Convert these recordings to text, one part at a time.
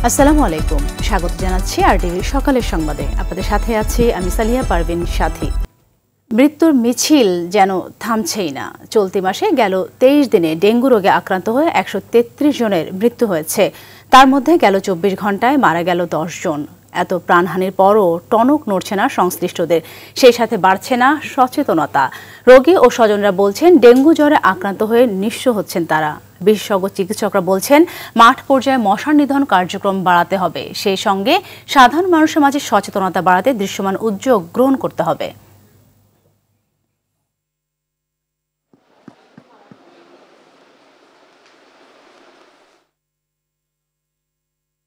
আসসালামু আলাইকুম, স্বাগত জানাচ্ছি আরটিভির সকালের সংবাদে। আপনাদের সাথে আছি আমি সালিয়া পারভিন সাথী। মৃত্যুর মিছিল যেন থামছেই না। চলতি মাসে গেল 23 দিনে ডেঙ্গু রোগে আক্রান্ত হয়ে 133 জনের মৃত্যু হয়েছে। তার মধ্যে গেল 24 ঘন্টায় মারা গেল 10 জন। এত প্রাণহানির পরও টনক নড়ছে না সংশ্লিষ্টদের, সেই সাথে বাড়ছে না সচেতনতা। রোগী ও স্বজনরা বলছেন ডেঙ্গু জ্বরে আক্রান্ত হয়ে নিঃস্ব হচ্ছেন তারা। বিশেষজ্ঞ চিকিৎসকরা বলছেন মাঠ পর্যায়ে মশার নিধন কার্যক্রম বাড়াতে হবে, সেই সঙ্গে সাধারণ মানুষের মাঝে সচেতনতা বাড়াতে দৃশ্যমান উদ্যোগ গ্রহণ করতে হবে।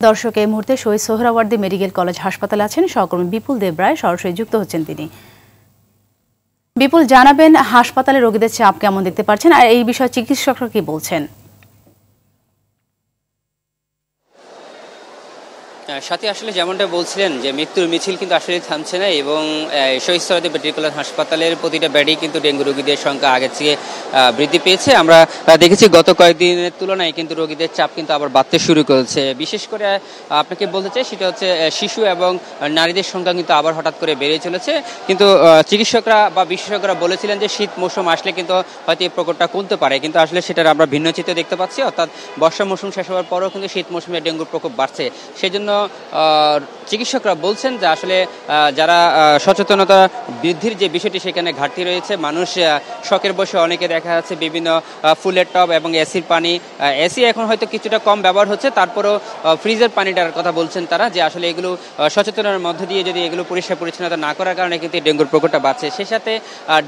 দর্শক, এই মুহূর্তে শহীদ সোহরাওয়ার্দী মেডিকেল কলেজ হাসপাতালে আছেন সহকর্মী বিপুল দেবরায়, সরাসরি যুক্ত হচ্ছেন তিনি। বিপুল, জানাবেন হাসপাতালে রোগীদের চাপ কেমন দেখতে পাচ্ছেন, আর এই বিষয়ে চিকিৎসকরা কি বলছেন? সাথে আসলে যেমনটা বলছিলেন যে মৃত্যুর মিছিল কিন্তু আসলে থামছে না, এবং শহীদ সোহরাওয়ার্দী মেডিকেল কলেজ হাসপাতালের প্রতিটা বেডেই কিন্তু ডেঙ্গু রোগীদের সংখ্যা আগের থেকে বৃদ্ধি পেয়েছে। আমরা দেখেছি গত কয়েকদিনের তুলনায় কিন্তু রোগীদের চাপ কিন্তু আবার বাড়তে শুরু করেছে। বিশেষ করে আপনাকে বলতে চাই সেটা হচ্ছে শিশু এবং নারীদের সংখ্যা কিন্তু আবার হঠাৎ করে বেড়ে চলেছে। কিন্তু চিকিৎসকরা বা বিশেষজ্ঞরা বলেছিলেন যে শীত মৌসুম আসলে কিন্তু হয়তো এই প্রকোপটা কমতে পারে, কিন্তু আসলে সেটার আমরা ভিন্ন চিত্র দেখতে পাচ্ছি। অর্থাৎ বর্ষা মৌসুম শেষ হওয়ার পরেও কিন্তু শীত মৌসুমে ডেঙ্গুর প্রকোপ বাড়ছে। সেজন্য চিকিৎসকরা বলছেন যে আসলে যারা সচেতনতা বৃদ্ধির যে বিষয়টি সেখানে ঘাটতি রয়েছে। মানুষ শখের বসে অনেকে দেখা যাচ্ছে বিভিন্ন ফুলের টব এবং এসির পানি, এসি এখন হয়তো কিছুটা কম ব্যবহার হচ্ছে, তারপরেও ফ্রিজের পানিটার কথা বলছেন তারা, যে আসলে এগুলো সচেতনতার মধ্যে দিয়ে যদি এগুলো পরিষ্কার পরিচ্ছন্নতা না করার কারণে কিন্তু ডেঙ্গুর প্রকোপটা বাড়ছে। সেই সাথে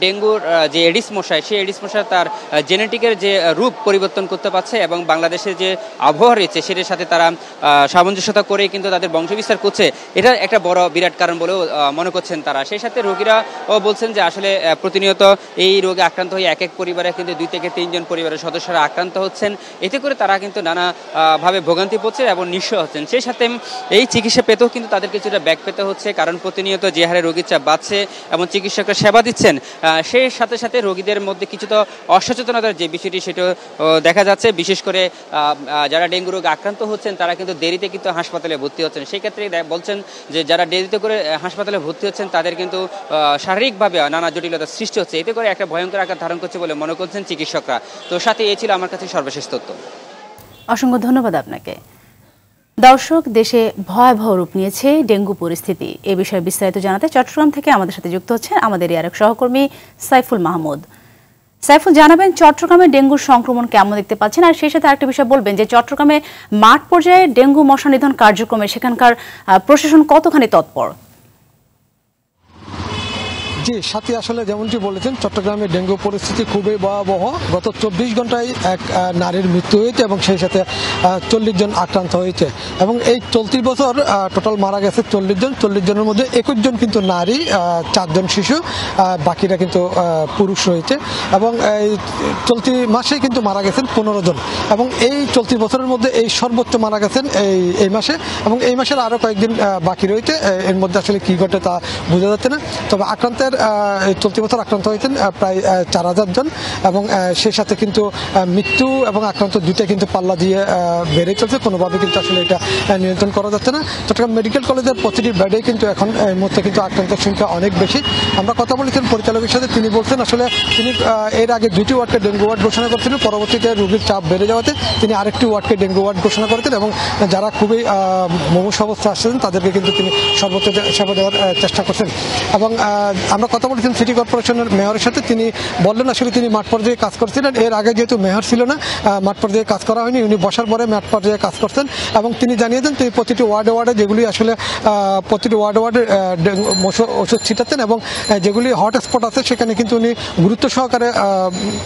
ডেঙ্গুর যে এডিস মশাই, সেই এডিস মশাই তার জেনেটিকের যে রূপ পরিবর্তন করতে পারছে, এবং বাংলাদেশের যে আবহাওয়া রয়েছে সেটার সাথে তারা সামঞ্জস্যতা করে কিন্তু তাদের বংশবিস্তার করছে। এটা একটা বড় বিরাট কারণ বলেও মনে করছেন তারা। সেই সাথে রোগীরাও বলছেন যে আসলে প্রতিনিয়ত এই রোগে আক্রান্ত হয়ে এক এক পরিবারে কিন্তু 2 থেকে 3 জন পরিবারের সদস্যরা আক্রান্ত হচ্ছেন। এতে করে তারা কিন্তু নানাভাবে ভোগান্তি পড়ছে এবং নিঃস্ব হচ্ছেন। সেই সাথে এই চিকিৎসা পেতেও কিন্তু তাদের কিছুটা ব্যাক পেতে হচ্ছে, কারণ প্রতিনিয়ত যে হারে রোগীর চাপ বাড়ছে এবং চিকিৎসকরা সেবা দিচ্ছেন, সেই সাথে সাথে রোগীদের মধ্যে কিছুটা অসচেতনতার যে বিষয়টি সেটা দেখা যাচ্ছে। বিশেষ করে যারা ডেঙ্গু রোগে আক্রান্ত হচ্ছেন তারা কিন্তু দেরিতে কিন্তু হাসপাতালে ভর্তি হচ্ছেন। সেই ক্ষেত্রে বলছেন যে যারা দেরিতে করে হাসপাতালে ভর্তি হচ্ছেন তাদের কিন্তু শারীরিকভাবে নানা জটিলতার সৃষ্টি হচ্ছে। এতে করে একটা ভয়ঙ্কর আকার ধারণ করছে বলে মনে করছেন চিকিৎসকরা। তো সাথে এই ছিল আমার কাছে সর্বশেষ তথ্য। অসংখ্য ধন্যবাদ আপনাকে। দর্শক, দেশে ভয়াবহ রূপ নিয়েছে ডেঙ্গু পরিস্থিতি। এ বিষয়ে বিস্তারিত জানাতে চট্টগ্রাম থেকে আমাদের সাথে যুক্ত হচ্ছেন আমাদের আরেক সহকর্মী সাইফুল মাহমুদ। সাইফুল, জানাবেন চট্টগ্রামে ডেঙ্গুর সংক্রমণ কেমন দেখতে পাচ্ছেন, আর সেই সাথে আরেকটা বিষয় বলবেন যে চট্টগ্রামে মাঠ পর্যায়ে ডেঙ্গু মশা নিধন কার্যক্রমে সেখানকার প্রশাসন কতখানি তৎপর? জি সাথী, আসলে যেমনটি বলেছেন চট্টগ্রামে ডেঙ্গু পরিস্থিতি খুবই ভয়াবহ। গত 24 ঘন্টায় এক নারীর মৃত্যু হয়েছে এবং সেই সাথে 40 জন আক্রান্ত হয়েছে, এবং এই চলতি বছর টোটাল মারা গেছে 40 জন। 40 জনের মধ্যে 21 জন কিন্তু নারী, 4 জন শিশু, বাকিরা কিন্তু পুরুষ রয়েছে। এবং এই চলতি মাসে কিন্তু মারা গেছেন 15 জন, এবং এই চলতি বছরের মধ্যে এই সর্বোচ্চ মারা গেছেন এই মাসে, এবং এই মাসের আরো কয়েকদিন বাকি রয়েছে। এর মধ্যে আসলে কি ঘটে তা বোঝা যাচ্ছে না। তবে আক্রান্তের চলতি বছর আক্রান্ত হয়েছেন প্রায় 4000 জন, এবং সেই সাথে কিন্তু মৃত্যু এবং আক্রান্ত দুইটা কিন্তু পাল্লা দিয়ে বেড়ে চলছে। কোনোভাবে কিন্তু আসলে এটা নিয়ন্ত্রণ করা যাচ্ছে না। চট্টগ্রাম মেডিকেল কলেজের প্রতিটি বেডে কিন্তু এখন এই মুহূর্তে কিন্তু আক্রান্তের সংখ্যা অনেক বেশি। আমরা কথা বলেছেন পরিচালকের সাথে, তিনি বলছেন আসলে তিনি এর আগে 2টি ওয়ার্ডকে ডেঙ্গু ওয়ার্ড ঘোষণা করেছিলেন, পরবর্তীতে রোগীর চাপ বেড়ে যাওয়াতে তিনি আরেকটি ওয়ার্ডকে ডেঙ্গু ওয়ার্ড ঘোষণা করেছেন, এবং যারা খুবই মুমূর্ষ অবস্থায় আসছেন তাদেরকে কিন্তু তিনি সর্বোচ্চ সেবা দেওয়ার চেষ্টা করছেন। এবং আমরা কথা বলেছেন সিটি কর্পোরেশনের মেয়রের সাথে, তিনি বললেন আসলে তিনি মাঠ পর্যায়ে কাজ করছিলেন। এর আগে যেহেতু মেয়র ছিল না, মাঠ পর্যায়ে কাজ করা হয়নি, উনি বসার পরে মাঠ পর্যায়ে কাজ করছেন, এবং তিনি জানিয়েছেন তিনি প্রতিটি ওয়ার্ডে যেগুলি আসলে প্রতিটি ওয়ার্ডে ওষুধ ছিটাতেন, এবং যেগুলি হটস্পট আছে সেখানে কিন্তু উনি গুরুত্ব সহকারে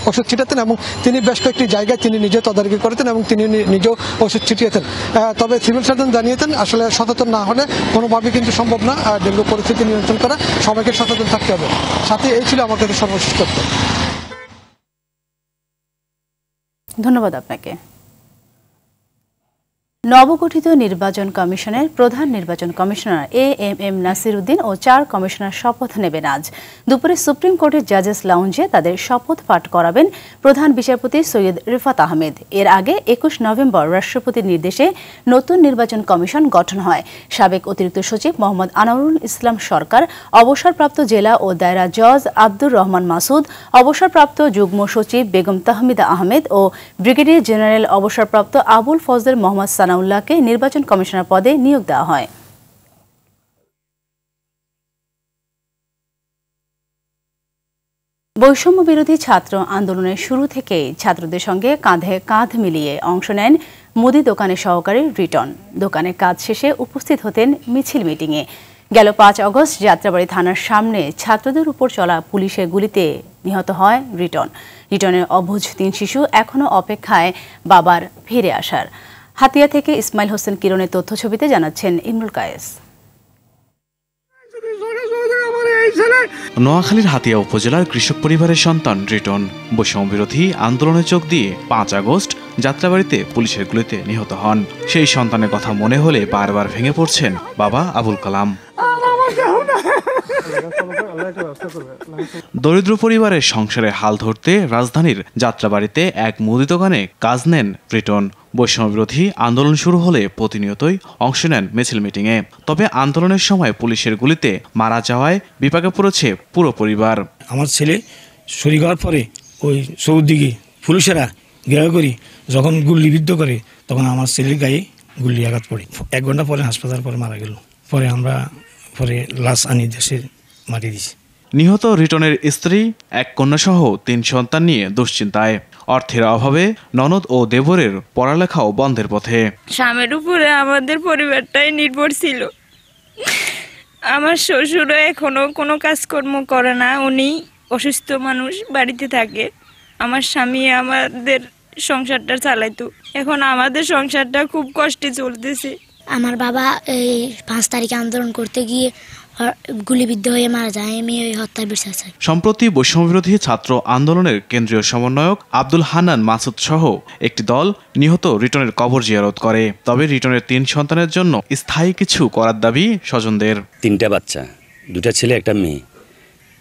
ওষুধ ছিটাতেন, এবং তিনি বেশ কয়েকটি জায়গায় তিনি নিজে তদারকি করেছেন এবং তিনি নিজেও ওষুধ ছিটিয়েছেন। তবে সিভিল সার্জন জানিয়েছেন আসলে সচেতন না হলে কোনোভাবেই কিন্তু সম্ভব না ডেঙ্গু পরিস্থিতি নিয়ন্ত্রণ করা, সবাইকে সচেতন থাকতে হবে। সাথে এই ছিল আমার কাছে সর্বশেষ তথ্য। ধন্যবাদ আপনাকে। নবগঠিত নির্বাচন কমিশনের প্রধান নির্বাচন কমিশনার এএমএম নাসির উদ্দিন ও 4 কমিশনার শপথ নেবেন আজ দুপুরে সুপ্রিম কোর্টের জাজেস লাউঞ্জে তাদের শপথ পাঠ করাবেন প্রধান বিচারপতি সৈয়দ রিফাত আহমেদ। এর আগে 21 নভেম্বর রাষ্ট্রপতির নির্দেশে নতুন নির্বাচন কমিশন গঠন হয়। সাবেক অতিরিক্ত সচিব মোহাম্মদ আনোয়ারুল ইসলাম সরকার, অবসরপ্রাপ্ত জেলা ও দায়রা জজ আব্দুর রহমান মাসুদ, অবসরপ্রাপ্ত যুগ্ম সচিব বেগম তাহমিদা আহমেদ ও ব্রিগেডিয়ার জেনারেল অবসরপ্রাপ্ত আবুল ফজল মোহাম্মদ সানাউল্লাহকে নির্বাচন কমিশনার পদে নিয়োগ দেওয়া হয়। বৈষম্য বিরোধী ছাত্র আন্দোলনের শুরু থেকেই ছাত্রদের সঙ্গে কাঁধে কাঁধ মিলিয়ে অংশ নেন মুদি দোকানের সহকারী রিটন। দোকানের কাজ শেষে উপস্থিত হতেন মিছিল মিটিংয়ে। গেল 5 আগস্ট যাত্রাবাড়ী থানার সামনে ছাত্রদের উপর চলা পুলিশের গুলিতে নিহত হয় রিটন। রিটনের অবুঝ 3 শিশু এখনও অপেক্ষায় বাবার ফিরে আসার। হাতিয়া থেকে ইসমাইল হোসেন কিরণের তথ্যছবিতে জানাচ্ছেন ইমরুল কায়েস। নোয়াখালীর হাতিয়া উপজেলার কৃষক পরিবারের সন্তান রিটন বৈষম্য বিরোধী আন্দোলনে যোগ দিয়ে 5 আগস্ট যাত্রাবাড়িতে পুলিশের গুলিতে নিহত হন। সেই সন্তানের কথা মনে হলে বারবার ভেঙে পড়ছেন বাবা আবুল কালাম। দরিদ্র পরিবারের সংসারে হাল ধরতে রাজধানীর যাত্রাবাড়িতে এক মুদি দোকানে কাজ নেন রিটন। বৈষম্য বিরোধী আন্দোলন শুরু হলে প্রতিনিয়তই অংশ নেন মিছিল মিটিংয়ে। তবে আন্দোলনের সময় পুলিশের গুলিতে মারা যাওয়ায় বিপাকে পড়েছে পুরো পরিবার। আমার ছেলে শরীর হওয়ার পরে ওই চৌদিকে পুলিশেরা ঘেরাও করি যখন গুলিবিদ্ধ করে তখন আমার ছেলের গায়ে গুলি আঘাত পড়ে। 1 ঘন্টা পরে হাসপাতাল পরে মারা গেল। পরে আমরা লাশ আনি দেশের মাটি দিছি। নিহত রিটনের স্ত্রী, 1 কন্যাসহ 3 সন্তান নিয়ে দুশ্চিন্তায়। অর্থের অভাবে ননদ ও দেবরের পড়ালেখাও বন্ধের পথে। স্বামীর উপরে আমাদের পরিবারটাই নির্ভর ছিল। আমার শ্বশুরও এখনো কোনো কাজকর্ম করে না, উনি অসুস্থ মানুষ, বাড়িতে থাকে। আমার স্বামী আমাদের সংসারটা চালাইতো। এখন আমাদের সংসারটা খুব কষ্টে চলতেছে। আমার বাবা এই 5 তারিখে আন্দোলন করতে গিয়ে গুলিবিদ্ধ হয়ে মারা যায়। আমি ওই হত্যার বিচার চাই। সম্প্রতি বৈষম্যবিরোধী ছাত্র আন্দোলনের কেন্দ্রীয় সমন্বয়ক আব্দুল হান্নান মাসুদ সহ একটি দল নিহত রিটনের কবর জিয়ারত করে। তবে রিটনের 3 সন্তানের জন্য স্থায়ী কিছু করার দাবি স্বজনদের। 3টা বাচ্চা, 2টা ছেলে 1টা মেয়ে।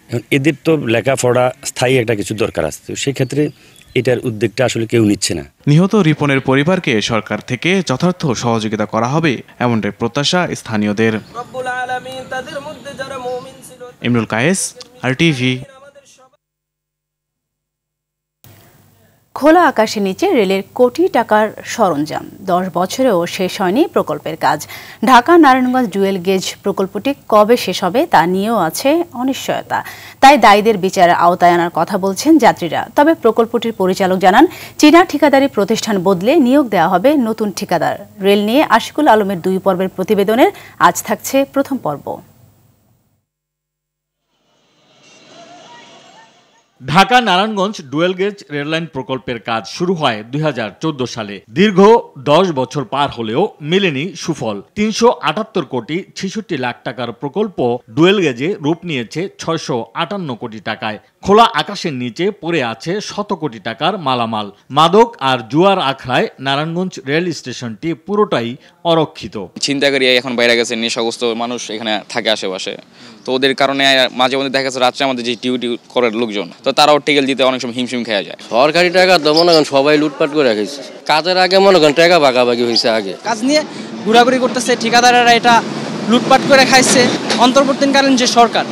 এখন এদের তো লেখাপড়া স্থায়ী একটা কিছু দরকার আছে। সেই ক্ষেত্রে এটার উদ্যোগটা আসলে কেউ নিচ্ছে না। নিহত রিপনের পরিবারকে সরকার থেকে যথার্থ সহযোগিতা করা হবে এমনটাই প্রত্যাশা স্থানীয়দের। ইমরুল কায়েস, RTV। খোলা আকাশের নিচে রেলের কোটি টাকার সরঞ্জাম, 10 বছরেও শেষ হয়নি প্রকল্পের কাজ। ঢাকা নারায়ণগঞ্জ ডুয়েল গেজ প্রকল্পটি কবে শেষ হবে তা নিয়েও আছে অনিশ্চয়তা। তাই দায়ীদের বিচারের আওতায় আনার কথা বলছেন যাত্রীরা। তবে প্রকল্পটির পরিচালক জানান, চীনা ঠিকাদারি প্রতিষ্ঠান বদলে নিয়োগ দেওয়া হবে নতুন ঠিকাদার। রেল নিয়ে আশিকুল আলমের 2 পর্বের প্রতিবেদনের আজ থাকছে প্রথম পর্ব। Dhaka Narayanganj dual gauge rail line প্রকল্পের কাজ শুরু হয় 2014 সালে। দীর্ঘ 10 বছর পার হলেও মেলেনি সুফল। 378 কোটি 66 লাখ টাকার প্রকল্প ডুয়েল গেজে রূপ নিয়েছে 658 কোটি টাকায়। খোলা আকাশের নিচে পড়ে আছে 100 কোটি টাকার মালামাল। মাদক আর জুয়ার আখড়ায় নারায়ণগঞ্জ রেল স্টেশনটি পুরোটাই অরক্ষিত। ছিনতাইকারী এখন বাইরে গেছে, নেশাগ্রস্ত মানুষ এখানে থাকে আশেপাশে। তো ওদের কারণে মাঝে মধ্যে দেখা যাচ্ছে রাত্রে আমাদের যে ডিউটি করার লোকজন, তো তারাও টিকেল দিতে অনেক সময় হিমশিম খেয়ে যায়। সরকারি টাকা তো মনে করেন সবাই লুটপাট করে রেখেছে। কাজের আগে মনে করেন টাকা ভাগাভাগি হয়েছে। আগে কাজ নিয়ে ঘোরাঘুরি করতেছে, ঠিকাদারেরা এটা লুটপাট করে খাইছে। অন্তর্বর্তীকালীন যে সরকার,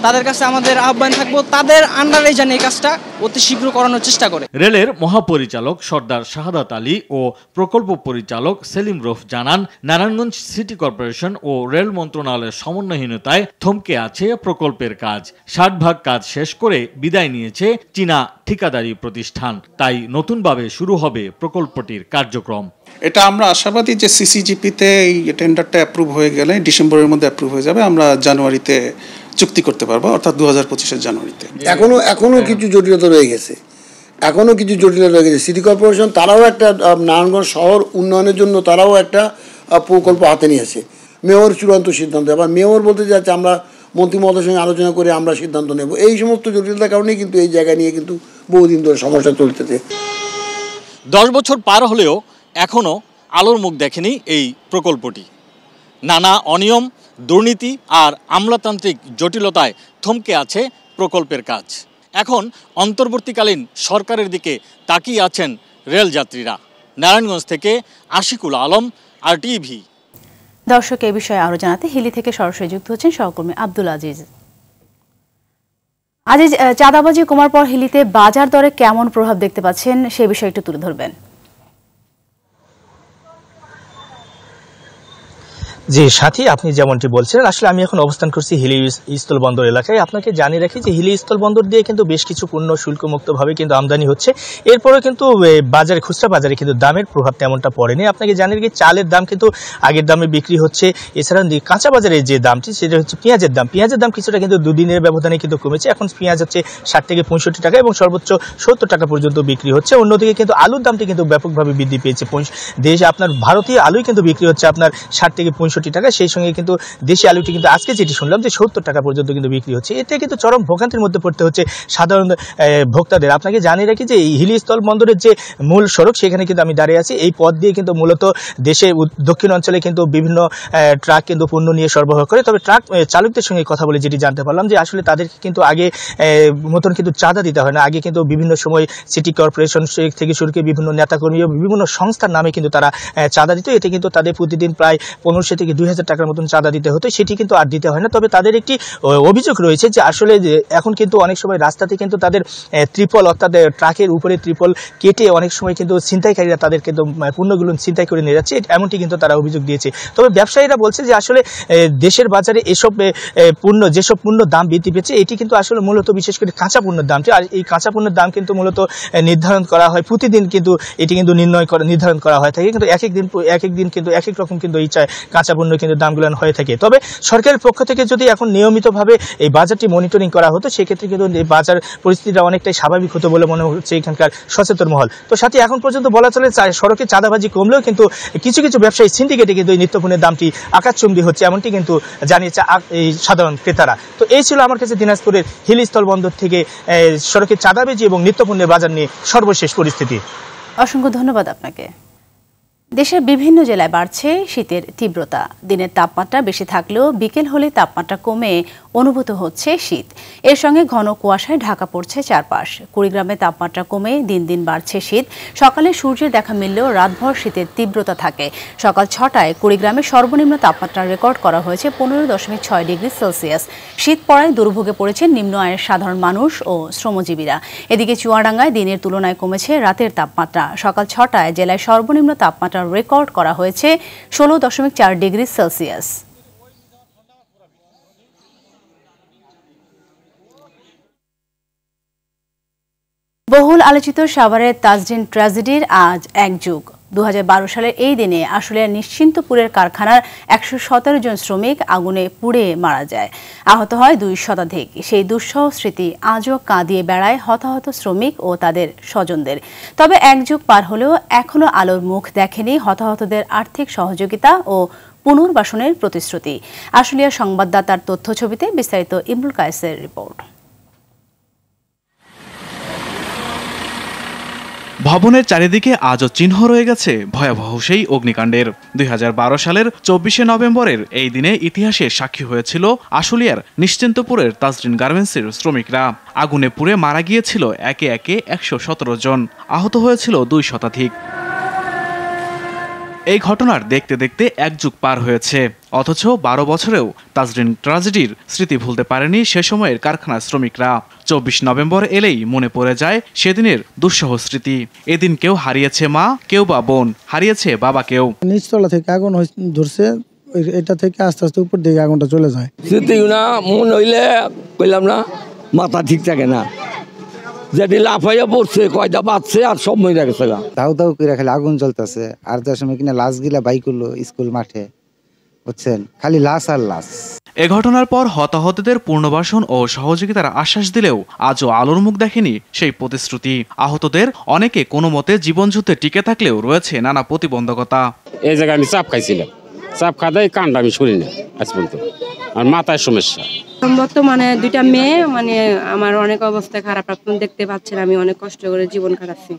তাদের কাছে আমাদের আহ্বান থাকবো, তাদের আন্ডারে যেন এই কাজটা অতি শীঘ্র করানোর চেষ্টা করে। রেলের মহাপরিচালক সর্দার শাহাদাত আলী ও প্রকল্প পরিচালক সেলিম রফ জানান, নারায়ণগঞ্জ সিটি কর্পোরেশন ও রেল মন্ত্রণালয়ের সমন্বয়হীনতায় থমকে আছে প্রকল্পের কাজ। 60 ভাগ কাজ শেষ করে বিদায় নিয়েছে চীনা ঠিকাদারি প্রতিষ্ঠান। তাই নতুনভাবে শুরু হবে প্রকল্পটির কার্যক্রম। এটা আমরা আশাবাদী যে সিসিজিপিতে এই টেন্ডারটা অ্যাপ্রুভ হয়ে গেলে ডিসেম্বরের মধ্যে অ্যাপ্রুভ হয়ে যাবে, আমরা জানুয়ারিতে চুক্তি করতে পারবো, অর্থাৎ 2025-এর জানুয়ারিতে। এখনো কিছু জটিলতা রয়ে গেছে। সিটি কর্পোরেশন তারাও একটা নারায়ণগঞ্জ শহর উন্নয়নের জন্য তারাও একটা প্রকল্প হাতে নিয়েছে। মেয়র চূড়ান্ত সিদ্ধান্ত, আবার মেয়র বলতে যাচ্ছে আমরা মন্ত্রী মহোদয়ের সঙ্গে আলোচনা করে আমরা সিদ্ধান্ত নেব। এই সমস্ত জটিলতার কারণেই কিন্তু এই জায়গা নিয়ে কিন্তু বহুদিন ধরে সমস্যা চলতেছে। 10 বছর পার হলেও এখনো আলোর মুখ দেখেনি এই প্রকল্পটি। নানা অনিয়ম, দুর্নীতি আর আমলাতান্ত্রিক জটিলতায় থমকে আছে প্রকল্পের কাজ। এখন অন্তর্বর্তীকালীন সরকারের দিকে তাকিয়ে আছেন রেলযাত্রীরা। নারায়ণগঞ্জ থেকে আশিকুল আলম, RTV। দর্শক, এই বিষয়ে আরো জানাতে হিলি থেকে সরাসরি যুক্ত হচ্ছেন সহকর্মী আব্দুল আজিজ। আজিজ, চাঁদাবাজি কমার পর হিলিতে বাজার দরে কেমন প্রভাব দেখতে পাচ্ছেন সে বিষয়ে একটু তুলে ধরবেন। জি সাথী, আপনি যেমনটি বলছিলেন, আসলে আমি এখন অবস্থান করছি হিলি স্থল বন্দর এলাকায়। আপনাকে জানিয়ে রাখি যে হিলি স্থল বন্দর দিয়ে কিন্তু বেশ কিছু পণ্য শুল্কমুক্তভাবে কিন্তু আমদানি হচ্ছে। এরপরেও কিন্তু বাজারে, খুচরা বাজারে কিন্তু দামের প্রভাব তেমনটা পড়েনি। আপনাকে জানিয়ে রাখি চালের দাম কিন্তু আগের দামে বিক্রি হচ্ছে। এছাড়া কাঁচা বাজারে যে দামটি সেটা হচ্ছে পেঁয়াজের দাম। পেঁয়াজের দাম কিছুটা কিন্তু দুদিনের ব্যবধানে কিন্তু কমেছে। এখন পেঁয়াজ হচ্ছে 60 থেকে 65 টাকা এবং সর্বোচ্চ 70 টাকা পর্যন্ত বিক্রি হচ্ছে। অন্যদিকে কিন্তু আলুর দামটি কিন্তু ব্যাপকভাবে বৃদ্ধি পেয়েছে। দেশে আপনার ভারতীয় আলুই কিন্তু বিক্রি হচ্ছে আপনার 60 থেকে 65 টাকা। সেই সঙ্গে কিন্তু দেশি আলুটি কিন্তু আজকে যেটি শুনলাম যে 70 টাকা পর্যন্ত কিন্তু বিক্রি হচ্ছে। এতে কিন্তু চরম ভোগান্তির মধ্যে পড়তে হচ্ছে সাধারণ ভোক্তাদের। আপনাকে জানিয়ে রাখি যে এই হিলি স্থল বন্দরের যে মূল সড়ক, সেখানে কিন্তু আমি দাঁড়িয়ে আছি। এই পথ দিয়ে কিন্তু মূলত দেশে দক্ষিণ অঞ্চলে কিন্তু বিভিন্ন ট্রাক কিন্তু পণ্য নিয়ে সরবরাহ করে। তবে ট্রাক চালকদের সঙ্গে কথা বলে যেটি জানতে পারলাম যে আসলে তাদেরকে কিন্তু আগে মতন কিন্তু চাঁদা দিতে হয় না। আগে কিন্তু বিভিন্ন সময় সিটি কর্পোরেশন থেকে শুরু করে বিভিন্ন নেতাকর্মী ও বিভিন্ন সংস্থার নামে কিন্তু তারা চাঁদা দিত। এতে কিন্তু তাদের প্রতিদিন প্রায় 1500 থেকে 2000 টাকার মতন চাঁদা দিতে হতো, সেটি কিন্তু আর দিতে হয় না। তবে তাদের একটি অভিযোগ রয়েছে যে আসলে এখন কিন্তু অনেক সময় রাস্তাতে কিন্তু তাদের ত্রিপল, অর্থাৎ ট্রাকের উপরে ত্রিপল কেটে অনেক সময় কিন্তু ছিনতাইকারীরা তাদের কিন্তু পণ্যগুলো ছিনতাই করে নিয়ে যাচ্ছে, এমনটি কিন্তু তারা অভিযোগ দিয়েছে। তবে ব্যবসায়ীরা বলছে যে আসলে দেশের বাজারে এসব পণ্য, যেসব পণ্য দাম বৃদ্ধি পেয়েছে, এটি কিন্তু আসলে মূলত বিশেষ করে কাঁচা পণ্যের দামটি। আর এই কাঁচা পণ্যের দাম কিন্তু মূলত নির্ধারণ করা হয় প্রতিদিন, কিন্তু এটি কিন্তু নির্ধারণ করা হয় থাকে। কিন্তু এক এক দিন কিন্তু এক এক রকম কিন্তু এই কাঁচা পণ্য কিন্তু দামগুলো হয়ে থাকে। তবে সরকারের পক্ষ থেকে যদি এখন নিয়মিতভাবে এই বাজারটি মনিটরিং করা হতো, সেক্ষেত্রে কিন্তু এই বাজার পরিস্থিতিটা অনেকটাই স্বাভাবিক হতো বলে মনে হচ্ছে এখানকার সচেতন মহল। তো সাথে এখন পর্যন্ত বলা চলে সড়কে চাঁদাবাজি কমলেও কিন্তু কিছু কিছু ব্যবসায়ী সিন্ডিকেটে কিন্তু এই নিত্যপণ্যের দামটি আকাশচুম্বী হচ্ছে, এমনটি কিন্তু জানিয়েছে এই সাধারণ ক্রেতারা। তো এই ছিল আমার কাছে দিনাজপুরের হিলি স্থল বন্দর থেকে সড়কের চাঁদাবাজি এবং নিত্যপণ্যের বাজার নিয়ে সর্বশেষ পরিস্থিতি। অসংখ্য ধন্যবাদ আপনাকে। দেশের বিভিন্ন জেলায় বাড়ছে শীতের তীব্রতা। দিনের তাপমাত্রা বেশি থাকলেও বিকেল হলে তাপমাত্রা কমে অনুভূত হচ্ছে শীত। এর সঙ্গে ঘন কুয়াশায় ঢাকা পড়ছে চারপাশ। কুড়িগ্রামে তাপমাত্রা কমে দিন দিন বাড়ছে শীত। সকালে সূর্যের দেখা মিললেও রাতভর শীতের তীব্রতা থাকে। সকাল 6টায় কুড়িগ্রামে সর্বনিম্ন তাপমাত্রা রেকর্ড করা হয়েছে 15.6 ডিগ্রি সেলসিয়াস। শীত পড়ায় দুর্ভোগে পড়েছেন নিম্ন আয়ের সাধারণ মানুষ ও শ্রমজীবীরা। এদিকে চুয়াডাঙ্গায় দিনের তুলনায় কমেছে রাতের তাপমাত্রা। সকাল 6টায় জেলায় সর্বনিম্ন তাপমাত্রা রেকর্ড করা হয়েছে 16.4 ডিগ্রি সেলসিয়াস। বহুল আলোচিত সাভারের তাজরিন ট্র্যাজেডির আজ 1 যুগ। 2012 সালের এই দিনে আশুলিয়ার নিশ্চিন্তপুরের কারখানার 117 জন শ্রমিক আগুনে পুড়ে মারা যায়। আহত হয় 2 শতাধিক। সেই দুঃসহ স্মৃতি আজও কাঁদিয়ে বেড়ায় হতাহত শ্রমিক ও তাদের স্বজনদের। তবে 1 যুগ পার হলেও এখনো আলোর মুখ দেখেনি হতাহতদের আর্থিক সহযোগিতা ও পুনর্বাসনের প্রতিশ্রুতি। আশুলিয়ার সংবাদদাতার তথ্য ছবিতে বিস্তারিত ইমরুল কায়েসের রিপোর্ট। ভবনের চারিদিকে আজও চিহ্ন রয়ে গেছে ভয়াবহ সেই অগ্নিকাণ্ডের। 2012 সালের 24শে নভেম্বরের এই দিনে ইতিহাসে সাক্ষী হয়েছিল আশুলিয়ার নিশ্চিন্তপুরের তাজরিন গার্মেন্টসের শ্রমিকরা। আগুনে পুড়ে মারা গিয়েছিল একে একে 117 জন, আহত হয়েছিল 2 শতাধিক। এই ঘটনার দেখতে দেখতে 1 যুগ পার হয়েছে, অথচ 12 বছরেও তাজরিন ট্র্যাজেডির স্মৃতি ভুলতে পারেনি সে সময়ের কারখানার শ্রমিকরা। 24 নভেম্বর এলেই মনে পড়ে যায় সেদিনের দুঃসহ স্মৃতি। এদিন কেউ হারিয়েছে মা, কেউ বা বোন, হারিয়েছে বাবাকেও। নিচতলা থেকে আগুন ধরছে, এটা থেকে আস্তে আস্তে উপর দিকে আগুনটা চলে যায়। স্মৃতি না মন হইলে কইলাম না, মাথা ঠিক থাকে না, যেটি লাফাইয়া পড়ছে কয়টা বাচ্চে আর সব মরে গেছে। দাউ দাউ করে খালি আগুন জ্বলতেছে, আর যার সময় কিনা লাশ গিলা বাইক করলো স্কুল মাঠে, বুঝছেন, খালি লাশ আর লাশ। এ ঘটনার পর হতাহতদের পুনর্বাসন ও সহযোগিতার আশ্বাস দিলেও আজও আলোর মুখ দেখেনি সেই প্রতিশ্রুতি। আহতদের অনেকে কোনো মতে জীবনযুদ্ধে টিকে থাকলেও রয়েছে নানা প্রতিবন্ধকতা। এই জায়গায় আমি চাপ খাইছিলাম, চাপ খাদাই কান্ড আমি শুনি না আজ পর্যন্ত, আর মাথায় সমস্যা। প্রথম বর্তমানে দুইটা মেয়ে, মানে আমার অনেক অবস্থা খারাপ, আপনারা দেখতে পাচ্ছেন আমি অনেক কষ্ট করে জীবন কাটাচ্ছি।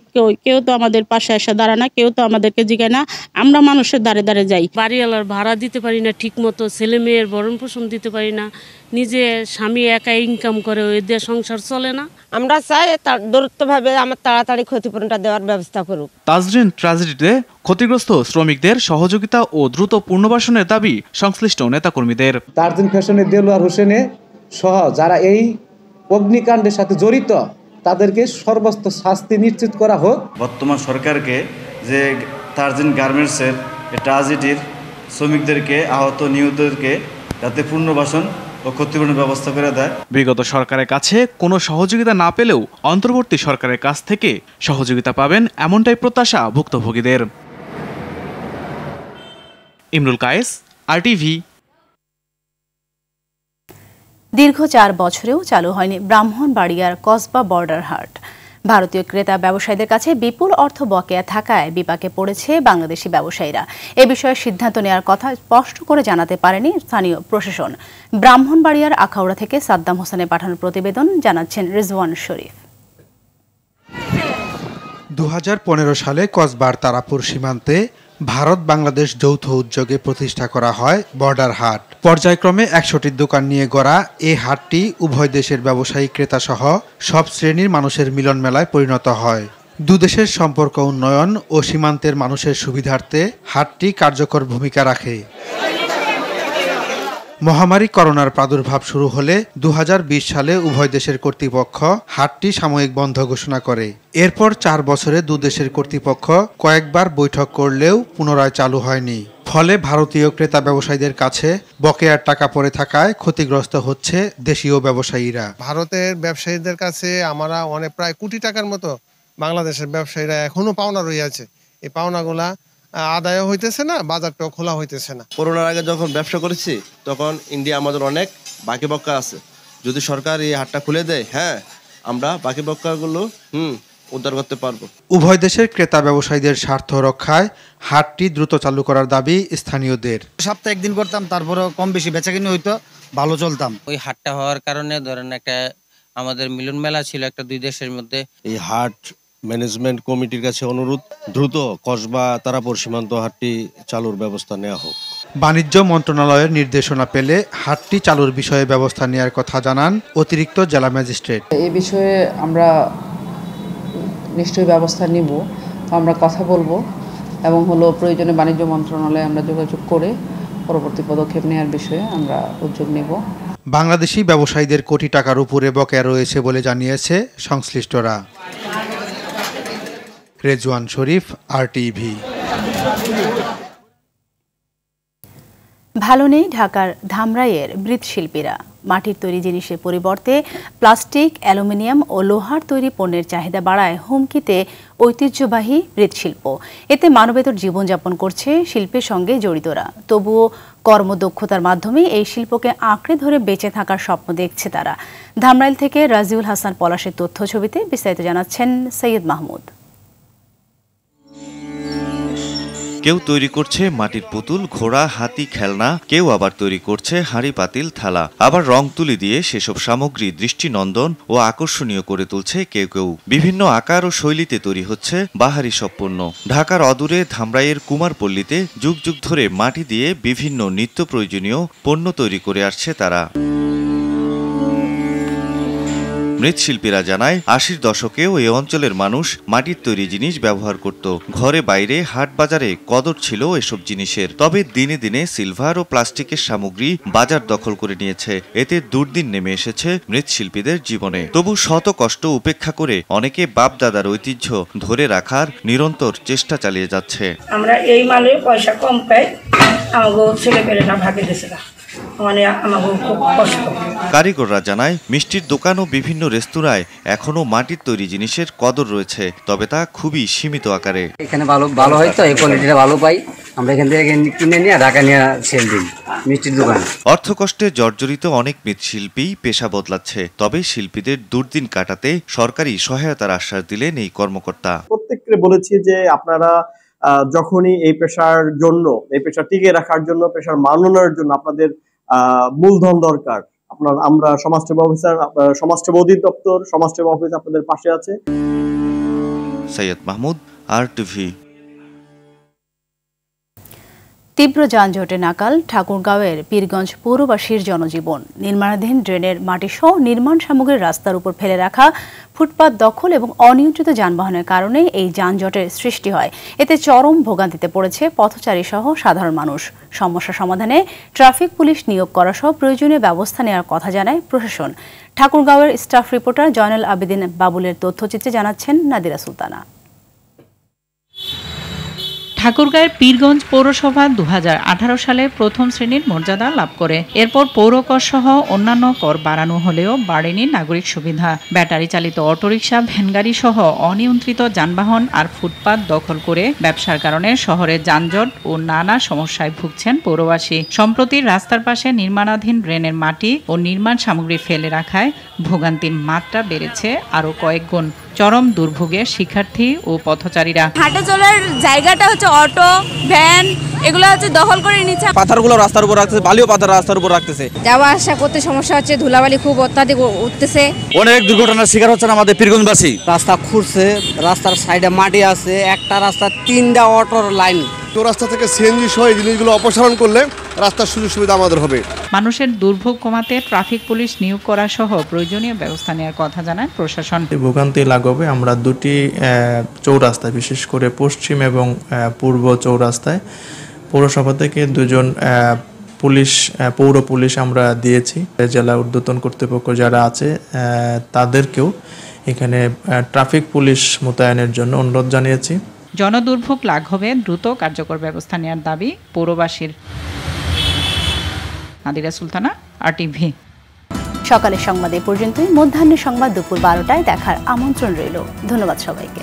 কেউ তো আমাদের পাশে এসে দাঁড়ায় না, কেউ তো আমাদেরকে জিগায় না, আমরা মানুষের দ্বারে দ্বারে যাই। বাড়িওয়ালার ভাড়া দিতে পারি না ঠিক মতো, ছেলে মেয়ের ভরণ পোষণ দিতে পারি না, নিজে স্বামী একা ইনকাম করে, ওই দিয়ে সংসার চলে না। আমরা চাই তার দূরত্বভাবে আমার তাড়াতাড়ি ক্ষতিপূরণটা দেওয়ার ব্যবস্থা করুক। তাজরিন ট্র্যাজেডিতে ক্ষতিগ্রস্ত শ্রমিকদের সহযোগিতা ও দ্রুত পুনর্বাসনের দাবি সংশ্লিষ্ট নেতাকর্মীদের। তাজরিন ফ্যাশনের দেলোয়ার হোসেনে সহ যারা এই অগ্নিকাণ্ডের সাথে জড়িত তাদেরকে সর্বোচ্চ শাস্তি নিশ্চিত করা হোক। বর্তমান সরকারকে যে তাজরিন গার্মেন্টসের ট্র্যাজেডির শ্রমিকদেরকে, আহত নিহতদেরকে যাতে পুনর্বাসন ও ক্ষতিপূরণের ব্যবস্থা করে দেয়। বিগত সরকারের কাছে কোনো সহযোগিতা না পেলেও অন্তর্বর্তী সরকারের কাছ থেকে সহযোগিতা পাবেন এমনটাই প্রত্যাশা ভুক্তভোগীদের। ইমরুল কায়েস, RTV। দীর্ঘ 4 বছরেও চালু হয়নি ব্রাহ্মণবাড়িয়ার কসবা বর্ডার হাট। ভারতীয় ক্রেতা ব্যবসায়ীদের কাছে বিপুল অর্থ বকেয়া থাকায় বিপাকে পড়েছে বাংলাদেশি ব্যবসায়ীরা। এ বিষয়ে সিদ্ধান্ত নেওয়ার কথা স্পষ্ট করে জানাতে পারেনি স্থানীয় প্রশাসন। ব্রাহ্মণবাড়িয়ার আখাউড়া থেকে সাদ্দাম হোসেনের পাঠানো প্রতিবেদন জানাচ্ছেন রিজওয়ান শরীফ। 2015 সালে কসবার তারাপুর সীমান্তে ভারত বাংলাদেশ যৌথ উদ্যোগে প্রতিষ্ঠা করা হয় বর্ডার হাট। পর্যায়ক্রমে 100টি দোকান নিয়ে গড়া এই হাটটি উভয় দেশের ব্যবসায়ী ক্রেতা সহ সব শ্রেণীর মানুষের মিলন মেলায় পরিণত হয়। দুদেশের সম্পর্ক উন্নয়ন ও সীমান্তের মানুষের সুবিধার্থে হাটটি কার্যকর ভূমিকা রাখে। মহামারী করোনার প্রাদুর্ভাব শুরু হলে 2020 সালে উভয় দেশের কর্তৃপক্ষ হাটটি সাময়িক বন্ধ ঘোষণা করে। এরপর 4 বছরে দুদেশের কর্তৃপক্ষ কয়েকবার বৈঠক করলেও পুনরায় চালু হয়নি। ফলে ভারতীয় ক্রেতা ব্যবসায়ীদের কাছে বকেয়ার টাকা পড়ে থাকায় ক্ষতিগ্রস্ত হচ্ছে দেশীয় ব্যবসায়ীরা। ভারতের ব্যবসায়ীদের কাছে আমরা প্রায় কোটি টাকার মতো বাংলাদেশের ব্যবসায়ীরা এখনো পাওনা রয়েছে। এই পাওনাগুলা আদায় হইতেছে না, বাজারটাও খোলা হইতেছে না। করোনার আগে যখন ব্যবসা করেছি তখন ইন্ডিয়া আমাদের অনেক বাকি বক্কা আছে। যদি সরকার এই হাটটা খুলে দেয়, হ্যাঁ, আমরা বাকি বক্কাগুলো উদ্ধার করতে পারবো। উভয় দেশের ক্রেতা ব্যবসায়ীদের স্বার্থ রক্ষায় হাটটি দ্রুত চালু করার দাবি স্থানীয়দের। সপ্তাহে একদিন করতাম, তারপরেও কম বেশি বেচাকিনি হইতো, ভালো চলতাম। ওই হাটটা হওয়ার কারণে ধরেন একটা আমাদের মিলন মেলা ছিল একটা দুই দেশের মধ্যে। এই হাট ম্যানেজমেন্ট কমিটির কাছে অনুরোধ, দ্রুত কসবা তারাপুর সীমান্ত হাটটি চালুর ব্যবস্থা নেওয়া হোক। বাণিজ্য মন্ত্রণালয়ের নির্দেশনা পেলে হাটটি চালুর বিষয়ে ব্যবস্থা নেওয়ার কথা জানান অতিরিক্ত জেলা ম্যাজিস্ট্রেট। এই বিষয়ে আমরা নিশ্চয়ই ব্যবস্থা নিব, আমরা কথা বলবো এবং প্রয়োজনে বাণিজ্য মন্ত্রণালয়ে আমরা যোগাযোগ করে পরবর্তী পদক্ষেপ নেওয়ার বিষয়ে আমরা উদ্যোগ নেব। বাংলাদেশি ব্যবসায়ীদের কোটি টাকার উপরে বকেয়া রয়েছে বলে জানিয়েছে সংশ্লিষ্টরা। রেজওয়ান শরীফ, RTV। ভালো নেই ঢাকার ধামরাইয়ের মৃৎশিল্পীরা। মাটির তৈরি জিনিসের পরিবর্তে প্লাস্টিক, অ্যালুমিনিয়াম ও লোহার তৈরি পণ্যের চাহিদা বাড়ায় হুমকিতে ঐতিহ্যবাহী মৃৎশিল্প। এতে মানবেতর জীবনযাপন করছে শিল্পের সঙ্গে জড়িতরা। তবুও কর্মদক্ষতার মাধ্যমে এই শিল্পকে আঁকড়ে ধরে বেঁচে থাকার স্বপ্ন দেখছে তারা। ধামরাইল থেকে রাজিউল হাসান পলাশের তথ্য ছবিতে বিস্তারিত জানাচ্ছেন সৈয়দ মাহমুদ। কেউ তৈরি করছে মাটির পুতুল, ঘোড়া, হাতি, খেলনা, কেউ আবার তৈরি করছে হাঁড়ি, পাতিল, থালা। আবার রং তুলি দিয়ে সেসব সামগ্রী দৃষ্টিনন্দন ও আকর্ষণীয় করে তুলছে কেউ কেউ। বিভিন্ন আকার ও শৈলীতে তৈরি হচ্ছে বাহারি সব পণ্য। ঢাকার অদূরে ধামরাইয়ের কুমারপল্লীতে যুগ যুগ ধরে মাটি দিয়ে বিভিন্ন নিত্য প্রয়োজনীয় পণ্য তৈরি করে আসছে তারা। মৃৎশিল্পীরা জানায় 80-র দশকেও এই অঞ্চলের মানুষ মাটির তৈরি জিনিস ব্যবহার করত। ঘরে বাইরে হাট বাজারে কদর ছিল এসব জিনিসের। তবে দিনে দিনে সিলভার ও প্লাস্টিকের সামগ্রী বাজার দখল করে নিয়েছে। এতে দুর্দিন নেমে এসেছে মৃৎশিল্পীদের জীবনে। তবু শত কষ্ট উপেক্ষা করে অনেকে বাপ দাদার ঐতিহ্য ধরে রাখার নিরন্তর চেষ্টা চালিয়ে যাচ্ছে। আমরা এই মালে পয়সা কম পাই, আমাকে ছেলে পেলেরা ভাগে দিয়েছে, মানে আমাকে খুব কষ্ট। কারিগররা জানায় মিষ্টির দোকান ও বিভিন্ন রেস্তোরাঁয় এখনো মাটির তৈরি জিনিসের কদর রয়েছে, তবে তা খুবই সীমিত আকারে। এখানে ভালো হয় তো, এই কোয়ালিটিটা ভালো পাই, আমরা এখান থেকে কিনে নিয়ে ঢাকা নিয়ে সেল দিই মিষ্টির দোকান। অর্থকষ্টে জর্জরিত অনেক মৃৎশিল্পী পেশা বদলাচ্ছে, তবে শিল্পীদের দুর্দিন কাটাতে সরকারি সহায়তার আশ্বাস দিলেন এই কর্মকর্তা। প্রত্যেককে বলেছি যে আপনারা যখনই এই পেশার জন্য, এই পেশা টিকে রাখার জন্য, পেশার মান উন্নয়নের জন্য আপনাদের মূলধন দরকার, আমরা সমাজসেবা অফিসার, সমাজসেবা অধিদপ্তর, সমাজসেবা অফিস আপনাদের পাশে আছে। সৈয়দ মাহমুদ, RTV। তীব্র যানজটে নাকাল ঠাকুরগাঁওয়ের পীরগঞ্জ পৌরবাসীর জনজীবন। নির্মাণাধীন ড্রেনের মাটিসহ নির্মাণ সামগ্রীর রাস্তার উপর ফেলে রাখা, ফুটপাত দখল এবং অনিয়ন্ত্রিত যানবাহনের কারণে এই যানজটের সৃষ্টি হয়। এতে চরম ভোগান্তিতে পড়েছে পথচারী সহ সাধারণ মানুষ। সমস্যা সমাধানে ট্রাফিক পুলিশ নিয়োগ করা সহ প্রয়োজনীয় ব্যবস্থা নেওয়ার কথা জানায় প্রশাসন। ঠাকুরগাঁওয়ের স্টাফ রিপোর্টার জয়নুল আবেদিন বাবুলের তথ্যচিত্রে জানাচ্ছেন নাদিরা সুলতানা। ঠাকুরগাঁয়ের পীরগঞ্জ পৌরসভা 2018 সালে প্রথম শ্রেণীর মর্যাদা লাভ করে। এরপর পৌর কর সহ অন্যান্য কর বাড়ানো হলেও বাড়েনি নাগরিক সুবিধা। ব্যাটারি চালিত অটোরিকশা, ভ্যানগাড়ি সহ অনিয়ন্ত্রিত যানবাহন আর ফুটপাত দখল করে ব্যবসার কারণে শহরে যানজট ও নানা সমস্যায় ভুগছেন পৌরবাসী। সম্প্রতি রাস্তার পাশে নির্মাণাধীন ড্রেনের মাটি ও নির্মাণ সামগ্রী ফেলে রাখায় ভোগান্তির মাত্রা বেড়েছে আরও কয়েক গুণ। চরম দুর্ভোগে শিক্ষার্থী ও পথচারীরা। হাঁটা চলার জায়গাটা হচ্ছে অটো, ভ্যান এগুলো হচ্ছে দখল করে নিচ্ছে। পাথরগুলো রাস্তার উপর রাখতেছে, বালিও পাথর রাস্তার উপর রাখতেছে। যাওয়া আসা করতে সমস্যা হচ্ছে, ধুলাবালি খুব অত্যাধিক উঠতেছে। অনেক দুর্ঘটনার শিকার হচ্ছেন আমাদের পীরগঞ্জবাসী। রাস্তা খুঁড়ছে, রাস্তার সাইডে মাটি আছে, একটা রাস্তা 3টা অটোর লাইন। তো রাস্তা থেকে সিএনজি সহ এই জিনিসগুলো অপসারণ করলে রাস্তার সুযোগ সুবিধা আমাদের হবে। মানুষের দুর্ভোগ কমাতে ট্রাফিক পুলিশ নিয়োগ করা সহ প্রয়োজনীয় ব্যবস্থা নেওয়ার কথা জানায় প্রশাসন। ভোগান্তি লাঘবে আমরা দুটি চৌরাস্তায়, বিশেষ করে পশ্চিম এবং পূর্ব চৌরাস্তায় পৌরসভা থেকে 2 জন পৌর পুলিশ আমরা দিয়েছি। জেলা ঊর্ধ্বতন কর্তৃপক্ষ যারা আছে তাদেরকেও এখানে ট্রাফিক পুলিশ মোতায়েনের জন্য অনুরোধ জানিয়েছি। জনদুর্ভোগ লাঘবে দ্রুত কার্যকর ব্যবস্থা নেওয়ার দাবি পৌরবাসীর। নাদিরা সুলতানা, RTV। সকালের সংবাদ এ পর্যন্তই। মধ্যাহ্নের সংবাদ দুপুর 12টায় দেখার আমন্ত্রণ রইল। ধন্যবাদ সবাইকে।